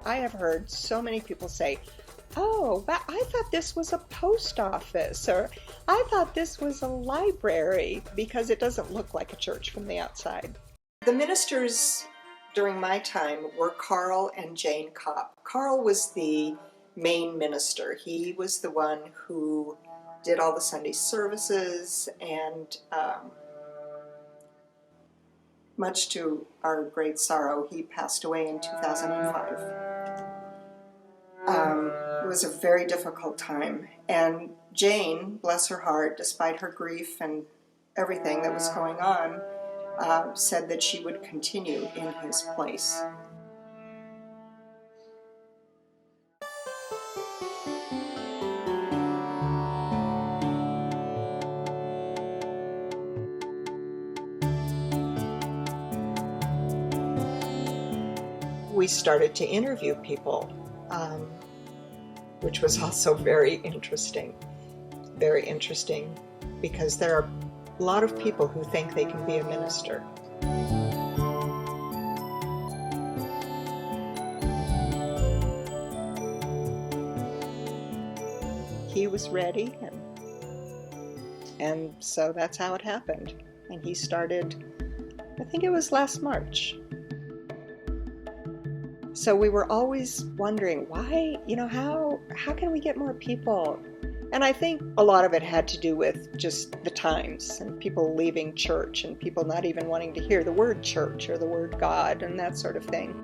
I have heard so many people say, oh, but I thought this was a post office, or I thought this was a library, because it doesn't look like a church from the outside. The ministers during my time were Carl and Jane Kopp. Carl was the main minister. He was the one who did all the Sunday services, and much to our great sorrow, he passed away in 2005. It was a very difficult time, and Jane, bless her heart, despite her grief and everything that was going on, said that she would continue in his place. We started to interview people, which was also very interesting, because there are a lot of people who think they can be a minister. He was ready, and so that's how it happened. And he started, I think it was last March. So we were always wondering, why, how can we get more people? And I think a lot of it had to do with just the times and people leaving church and people not even wanting to hear the word church or the word God and that sort of thing.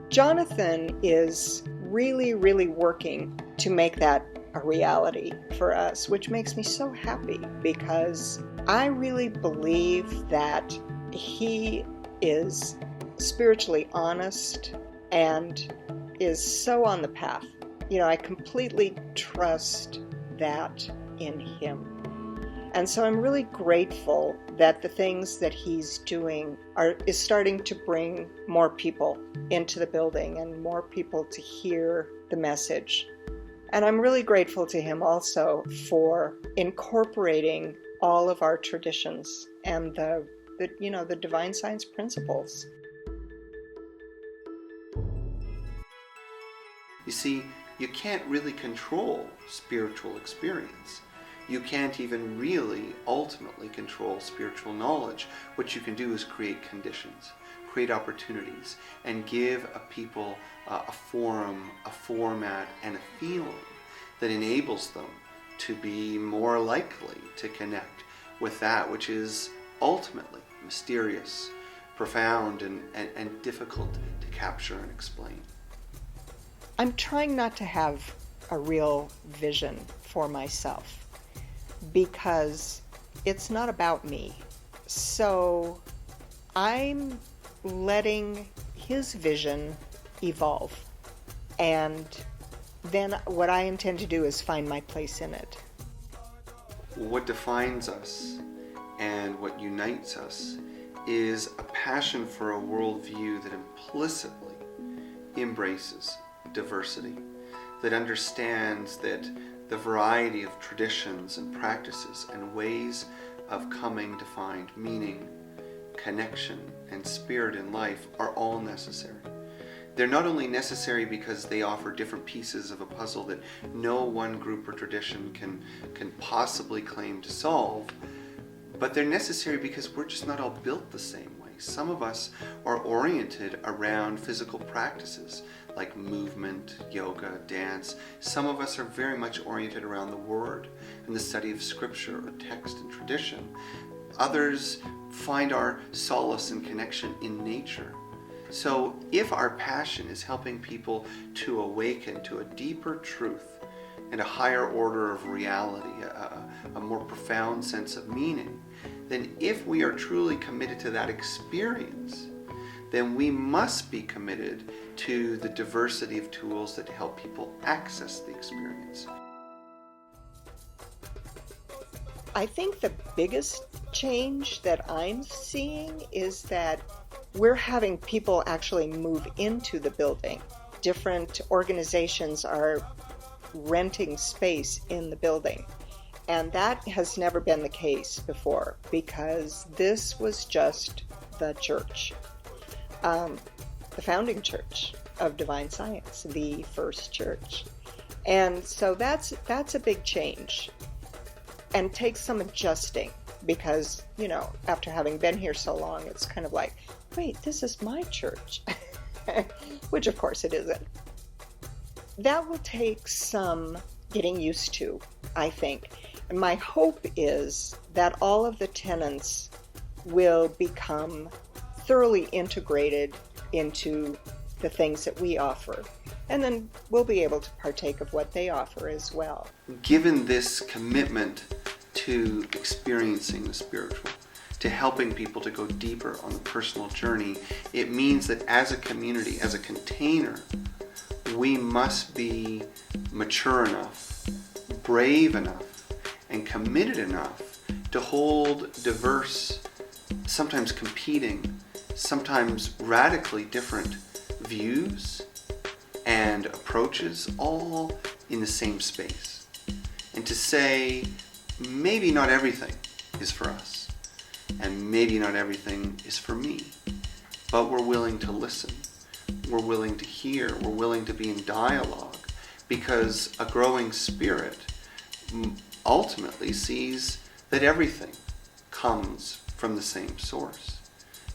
Jonathan is really, really working to make that a reality for us, which makes me so happy, because I really believe that he is spiritually honest and is so on the path. I completely trust that in him. And so I'm really grateful that the things that he's doing is starting to bring more people into the building and more people to hear the message. And I'm really grateful to him also for incorporating all of our traditions and the divine science principles. You see, you can't really control spiritual experience. You can't even really ultimately control spiritual knowledge. What you can do is create conditions, create opportunities, and give a people a forum, a format, and a feeling that enables them to be more likely to connect with that which is ultimately mysterious, profound, and difficult to capture and explain. I'm trying not to have a real vision for myself, because it's not about me. So I'm letting his vision evolve, and then what I intend to do is find my place in it. What defines us and what unites us is a passion for a worldview that implicitly embraces diversity, that understands that the variety of traditions and practices and ways of coming to find meaning, connection, and spirit in life are all necessary. They're not only necessary because they offer different pieces of a puzzle that no one group or tradition can possibly claim to solve, but they're necessary because we're just not all built the same way. Some of us are oriented around physical practices like movement, yoga, dance. Some of us are very much oriented around the Word and the study of Scripture or text and tradition. Others find our solace and connection in nature. So if our passion is helping people to awaken to a deeper truth and a higher order of reality, a more profound sense of meaning, then if we are truly committed to that experience, then we must be committed to the diversity of tools that help people access the experience. I think the biggest change that I'm seeing is that we're having people actually move into the building. Different organizations are renting space in the building. And that has never been the case before, because this was just the church. the founding church of Divine Science, the first church. And so that's a big change and takes some adjusting because, after having been here so long, it's kind of like, wait, this is my church, which of course it isn't. That will take some getting used to, I think. And my hope is that all of the tenets will become thoroughly integrated into the things that we offer. And then we'll be able to partake of what they offer as well. Given this commitment to experiencing the spiritual, to helping people to go deeper on the personal journey, it means that as a community, as a container, we must be mature enough, brave enough, and committed enough to hold diverse, sometimes competing, sometimes radically different views and approaches all in the same space. And to say, maybe not everything is for us, and maybe not everything is for me, but we're willing to listen, we're willing to hear, we're willing to be in dialogue, because a growing spirit ultimately sees that everything comes from the same source,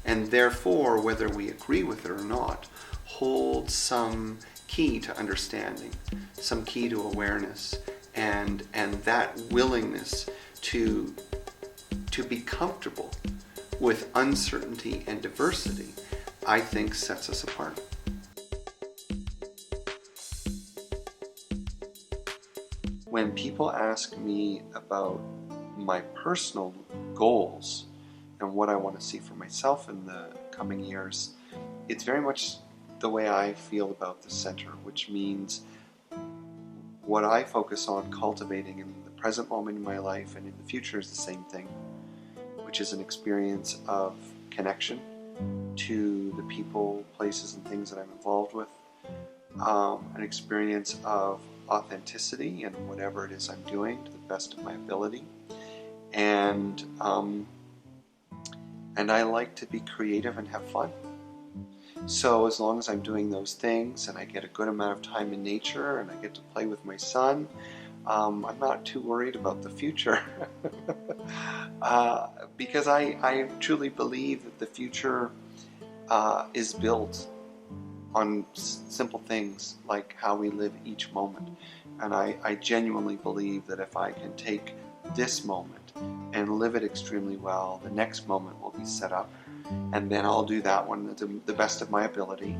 and therefore, whether we agree with it or not, holds some key to understanding, some key to awareness, and that willingness to be comfortable with uncertainty and diversity, I think sets us apart. When people ask me about my personal goals and what I want to see for myself in the coming years, it's very much the way I feel about the center, which means what I focus on cultivating in the present moment in my life and in the future is the same thing, which is an experience of connection to the people, places, and things that I'm involved with, an experience of authenticity in whatever it is I'm doing to the best of my ability, and I like to be creative and have fun. So as long as I'm doing those things and I get a good amount of time in nature and I get to play with my son, I'm not too worried about the future. Because I truly believe that the future is built on simple things like how we live each moment. And I genuinely believe that if I can take this moment and live it extremely well, the next moment will be set up. And then I'll do that one to the best of my ability.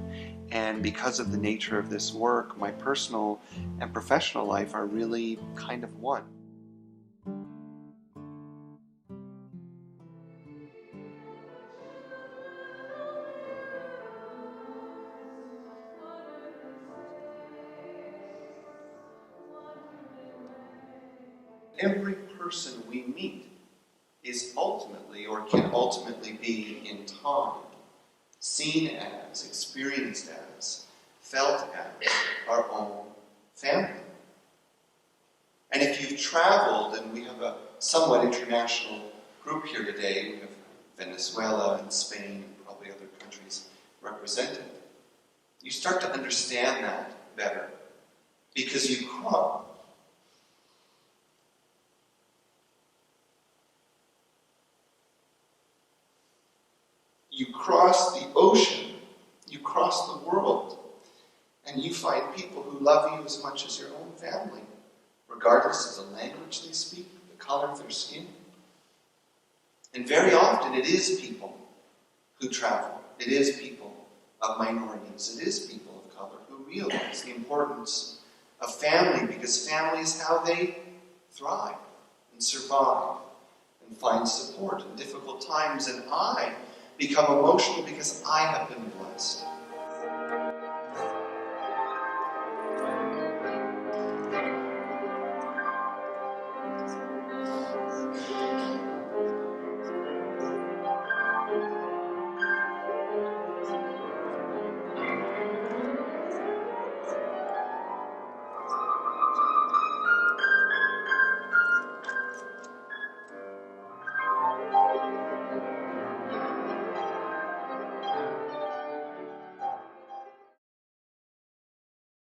And because of the nature of this work, my personal and professional life are really kind of one. Every person we meet is ultimately, or can ultimately be in time, seen as, experienced as, felt as our own family. And if you've traveled, and we have a somewhat international group here today, we have Venezuela and Spain and probably other countries represented, you start to understand that better because you cross the ocean, you cross the world, and you find people who love you as much as your own family, regardless of the language they speak, the color of their skin. And very often it is people who travel, it is people of minorities, it is people of color who realize the importance of family, because family is how they thrive and survive and find support in difficult times. And I become emotional because I have been blessed